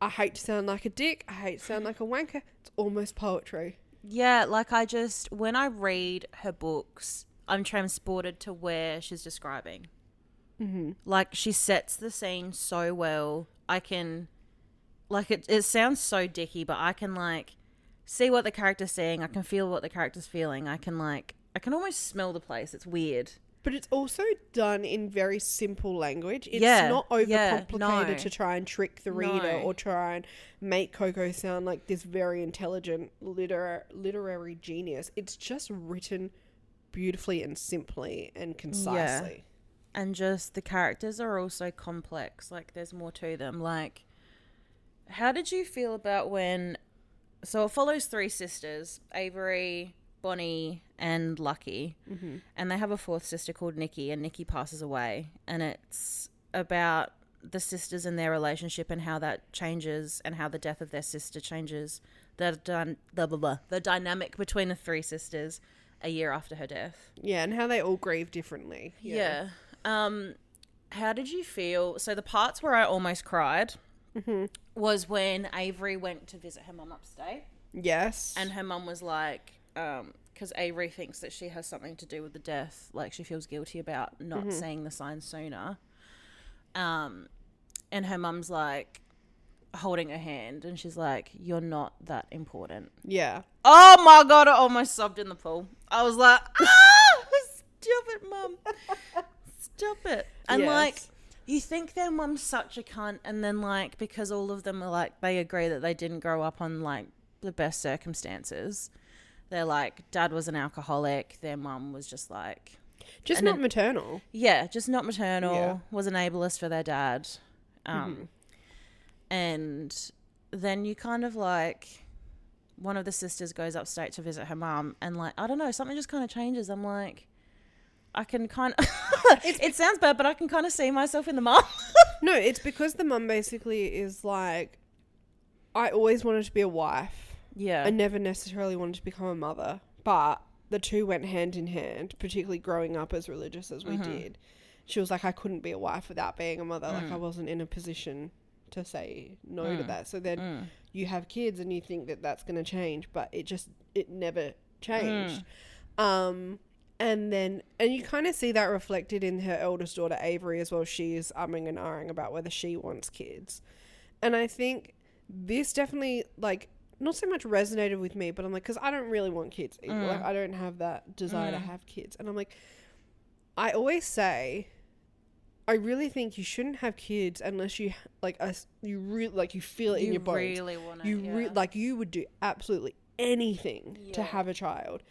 I hate to sound like a dick. I hate to sound like a wanker. It's almost poetry. Yeah, like when I read her books, I'm transported to where she's describing. Like, she sets the scene so well. I can... Like, it sounds so dicky, but I can, like, see what the character's saying. I can feel what the character's feeling. I can almost smell the place. It's weird. But it's also done in very simple language. It's not overcomplicated to try and trick the reader or try and make Coco sound like this very intelligent literary genius. It's just written beautifully and simply and concisely. Yeah. And just the characters are also complex. Like, there's more to them. Like, how did you feel about when... So it follows 3 sisters, Avery, Bonnie, and Lucky. Mm-hmm. And they have a 4th sister called Nikki, and Nikki passes away. And it's about the sisters and their relationship and how that changes and how the death of their sister changes the dynamic between the 3 sisters a year after her death. Yeah, and how they all grieve differently. Yeah. How did you feel? So the parts where I almost cried was when Avery went to visit her mum upstate. Yes. And her mum was like, because Avery thinks that she has something to do with the death. Like, she feels guilty about not seeing the signs sooner. And her mum's like holding her hand and she's like, you're not that important. Yeah. Oh my God, I almost sobbed in the pool. I was like, stop it, mum. Stop it. And like, you think their mum's such a cunt, and then like, because all of them are like, they agree that they didn't grow up on like the best circumstances. They're like, dad was an alcoholic, their mum was just like... Just not maternal. Yeah, just not maternal, was an ableist for their dad. And then you kind of like, one of the sisters goes upstate to visit her mum, and like, I don't know, something just kind of changes. I'm like, I can kind of... it sounds bad, but I can kind of see myself in the mum. No, it's because the mum basically is like, I always wanted to be a wife. Yeah. I never necessarily wanted to become a mother, but the two went hand in hand, particularly growing up as religious as we did. She was like, I couldn't be a wife without being a mother. Like, I wasn't in a position to say no to that. So then you have kids and you think that that's going to change, but it never changed. And you kind of see that reflected in her eldest daughter, Avery, as well. She is umming and ahhing about whether she wants kids. And I think this definitely, like, not so much resonated with me, but I'm like, because I don't really want kids either. Like, I don't have that desire to have kids. And I'm like, I always say, I really think you shouldn't have kids unless you, like, you really, like, you feel it in your bones. You really want it, like, you would do absolutely anything to have a child.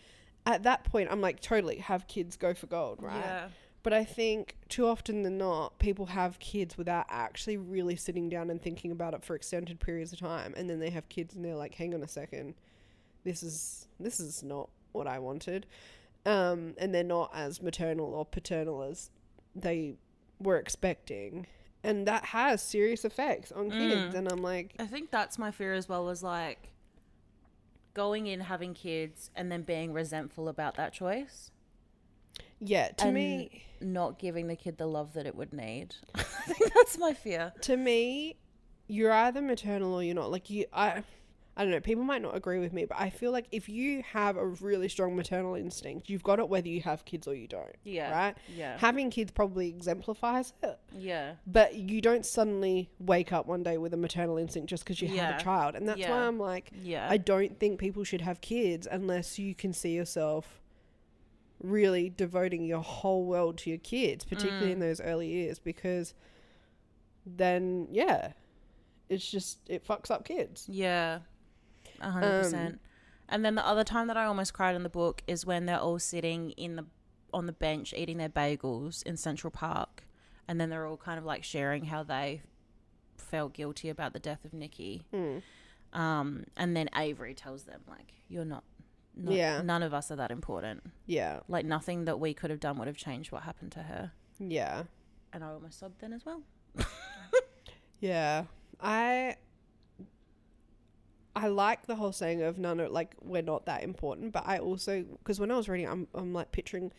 At that point, I'm like, totally, have kids, go for gold, right? Yeah. But I think too often than not, people have kids without actually really sitting down and thinking about it for extended periods of time. And then they have kids and they're like, hang on a second, this is not what I wanted. And they're not as maternal or paternal as they were expecting. And that has serious effects on kids. And I'm like... I think that's my fear as well, was like, going in, having kids, and then being resentful about that choice. Yeah, to me... not giving the kid the love that it would need. I think that's my fear. To me, you're either maternal or you're not. Like, I don't know, people might not agree with me, but I feel like if you have a really strong maternal instinct, you've got it whether you have kids or you don't. Yeah. Right? Yeah. Having kids probably exemplifies it. Yeah. But you don't suddenly wake up one day with a maternal instinct just because you had a child. And that's why I'm like, I don't think people should have kids unless you can see yourself really devoting your whole world to your kids, particularly in those early years, because then, it's just, it fucks up kids. Yeah. 100%. And then the other time that I almost cried in the book is when they're all sitting on the bench eating their bagels in Central Park, and then they're all kind of like sharing how they felt guilty about the death of Nikki. And then Avery tells them, like, you're not none of us are that important. Yeah. Like, nothing that we could have done would have changed what happened to her. Yeah. And I almost sobbed then as well. Yeah. I like the whole saying of we're not that important, but I also, because when I was reading, I'm like picturing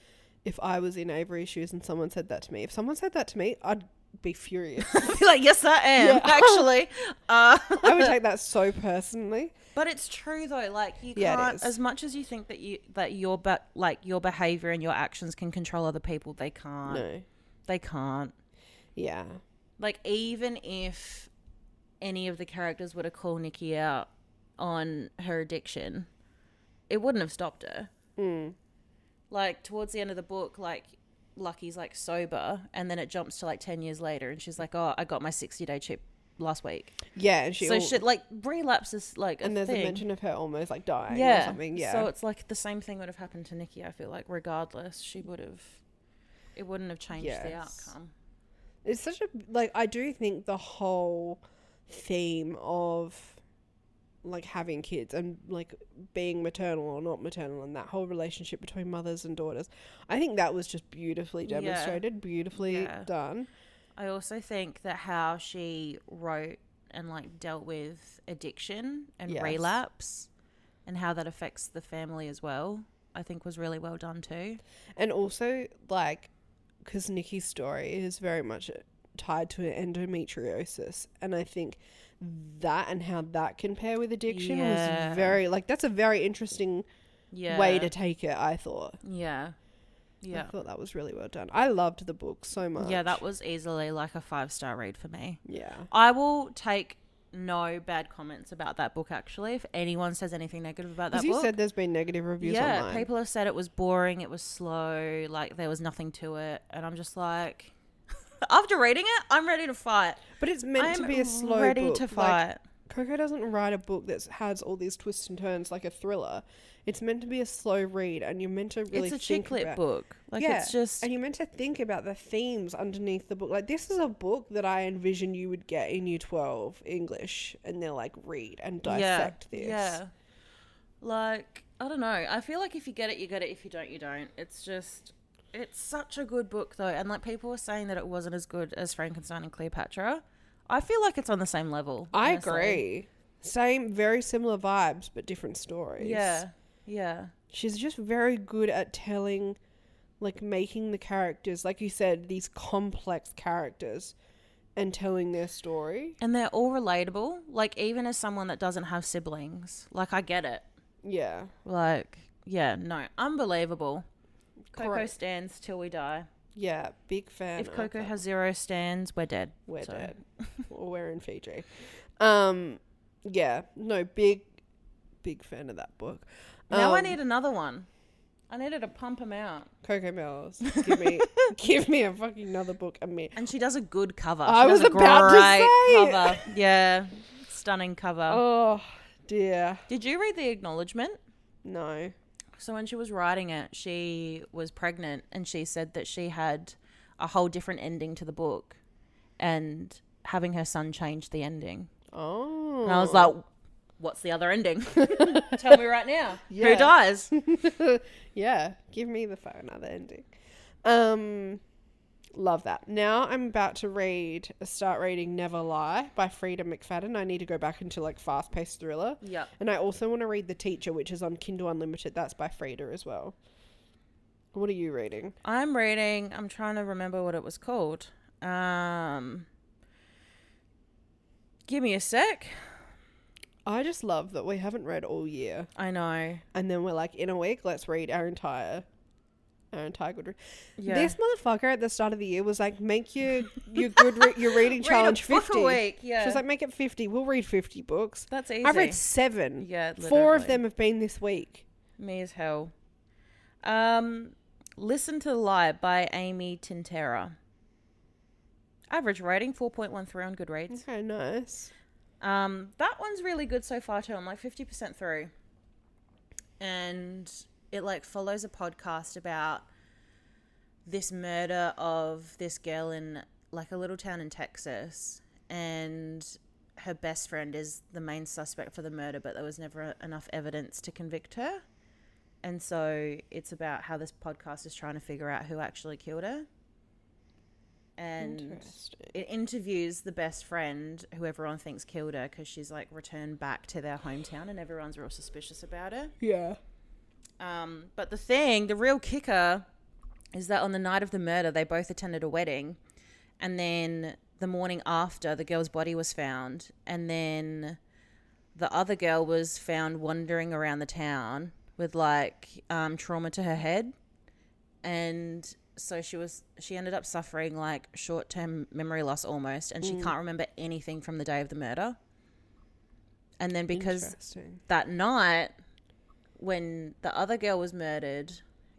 if I was in Avery's shoes and someone said that to me. If someone said that to me, I'd be furious. I'd be like, yes, I am, actually. I would take that so personally. But it's true though. Like, you can't, as much as you think that your behavior and your actions can control other people, they can't. No, they can't. Yeah. Like, even if any of the characters were to call Nikki out on her addiction, it wouldn't have stopped her. Like, towards the end of the book, like, Lucky's like sober, and then it jumps to like 10 years later, and she's like, "Oh, I got my 60-day chip last week." Yeah, and she like relapses like and there's thing. a mention of her almost like dying or something. Yeah, so it's like the same thing would have happened to Nikki. I feel like regardless, it wouldn't have changed the outcome. It's such a like I do think the whole theme of like having kids and like being maternal or not maternal and that whole relationship between mothers and daughters, I think that was just beautifully demonstrated, beautifully done. I also think that how she wrote and like dealt with addiction and relapse and how that affects the family as well, I think was really well done too. And also like, because Nikki's story is very much tied to endometriosis, and I think that and how that can pair with addiction was very like, that's a very interesting way to take it, I thought. I thought that was really well done. I loved the book so much. Yeah, that was easily like a 5-star read for me. Yeah, I will take no bad comments about that book, actually, if anyone says anything negative about that book. You said there's been negative reviews online. People have said it was boring, it was slow, like there was nothing to it, and I'm just like, after reading it, I'm ready to fight. But it's meant to be a slow book. Ready to fight. Like, Coco doesn't write a book that has all these twists and turns like a thriller. It's meant to be a slow read, and you're meant to really think about... It's a chick lit book. Like, it's just... And you're meant to think about the themes underneath the book. Like, this is a book that I envision you would get in Year 12 English, and they're like, read and dissect this. Yeah. Like, I don't know. I feel like if you get it, you get it. If you don't, you don't. It's just... It's such a good book, though. And, like, people were saying that it wasn't as good as Frankenstein and Cleopatra. I feel like it's on the same level. I agree. Same, very similar vibes, but different stories. Yeah. She's just very good at telling, like, making the characters, like you said, these complex characters, and telling their story. And they're all relatable. Like, even as someone that doesn't have siblings. Like, I get it. Yeah. Like, yeah, no. Unbelievable. Coco stands till we die. Yeah, big fan. If Coco has 0 stands, we're dead. We're dead. Or we're in Fiji. Yeah, no, big fan of that book. Now I need another one. I needed to pump him out. Coco Mel's. Give me a fucking another book. And she does a good cover. I was about to say cover. Yeah, stunning cover. Oh dear. Did you read the acknowledgement? No. So when she was writing it, she was pregnant, and she said that she had a whole different ending to the book, and having her son change the ending. Oh. And I was like, what's the other ending? Tell me right now. Yeah. Who dies? Yeah. Give me the other ending. Love that. Now I'm about to start reading Never Lie by Frida McFadden. I need to go back into like fast-paced thriller. Yeah. And I also want to read The Teacher, which is on Kindle Unlimited. That's by Frida as well. What are you reading? I'm trying to remember what it was called. Give me a sec. I just love that we haven't read all year. I know. And then we're like, in a week, let's read our entire good read. Yeah. This motherfucker at the start of the year was like, make your reading challenge 50. A week, yeah. She was like, make it 50. We'll read 50 books. That's easy. I've read 7. Yeah, literally. 4 of them have been this week. Me as hell. Listen to the Lie by Amy Tintera. Average rating 4.13 on Goodreads. Okay, nice. That one's really good so far too. I'm like 50% through, and it like follows a podcast about this murder of this girl in like a little town in Texas, and her best friend is the main suspect for the murder, but there was never enough evidence to convict her. And so it's about how this podcast is trying to figure out who actually killed her. And it interviews the best friend who everyone thinks killed her, because she's like returned back to their hometown and everyone's real suspicious about her. Yeah. But the real kicker is that on the night of the murder, they both attended a wedding, and then the morning after, the girl's body was found, and then the other girl was found wandering around the town with like trauma to her head, and so she ended up suffering like short-term memory loss almost, and she can't remember anything from the day of the murder. And then because that night when the other girl was murdered,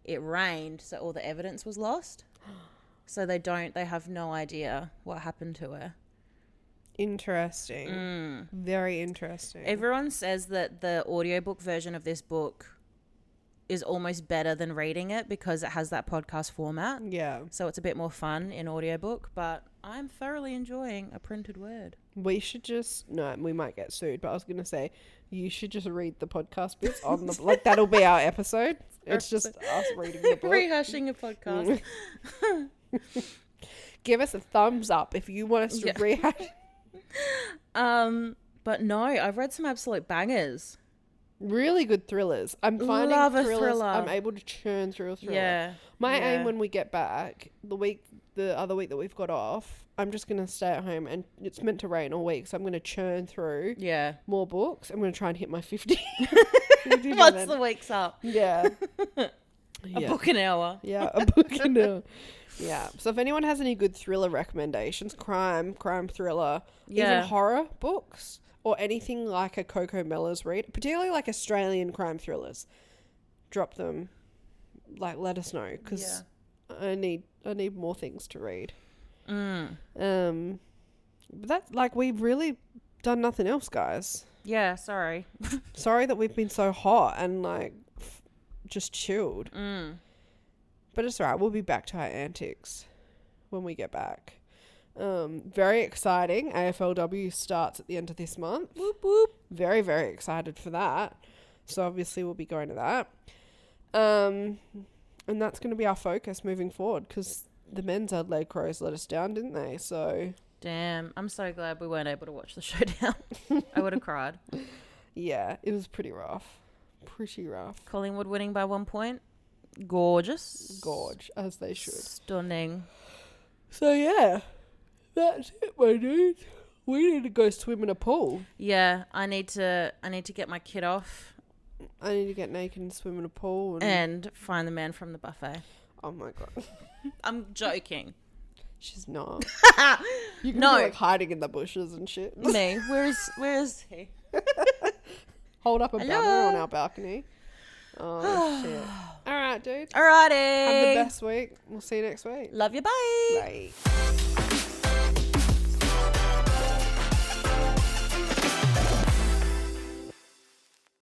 it rained, so all the evidence was lost. So they have no idea what happened to her. Interesting. Very interesting. Everyone says that the audiobook version of this book is almost better than reading it because it has that podcast format. Yeah. So it's a bit more fun in audiobook, but I'm thoroughly enjoying a printed word. We should just... No, we might get sued, but I was going to say, you should just read the podcast bits on the... Like, that'll be our episode. It's just us reading the book. Rehashing a podcast. Give us a thumbs up if you want us to rehash. But no, I've read some absolute bangers. Really good thrillers. I'm finding Love a thrillers. thriller. I'm able to churn through a thriller. Yeah. My aim when we get back, the other week that we've got off, I'm just going to stay at home, and it's meant to rain all week, so I'm going to churn through more books. I'm going to try and hit my 50. Once the week's up. Yeah. A book an hour. Yeah, a book an hour. Yeah. So if anyone has any good thriller recommendations, crime thriller, even horror books, or anything like a Coco Mellors read, particularly like Australian crime thrillers, drop them. Like, let us know, because I need more things to read. But that's like, we've really done nothing else, guys. Yeah, sorry. Sorry that we've been so hot and like just chilled. But it's alright. We'll be back to our antics when we get back. Very exciting. AFLW starts at the end of this month. Whoop whoop. Very, very excited for that. So obviously we'll be going to that. And that's going to be our focus moving forward, because the men's Adelaide Crows let us down, didn't they? So damn, I'm so glad we weren't able to watch the showdown. I would have cried. Yeah, it was pretty rough. Pretty rough. Collingwood winning by 1 point. Gorgeous. Gorge, as they should. Stunning. So yeah, that's it, my dude. We need to go swim in a pool. Yeah, I need to get my kid off. I need to get naked and swim in a pool. And find the man from the buffet. Oh my God. I'm joking. She's not. You can be like hiding in the bushes and shit. Me. Where is he? Hold up a banner on our balcony. Oh shit. Alright, dude. Alrighty. Have the best week. We'll see you next week. Love you. Bye. Bye.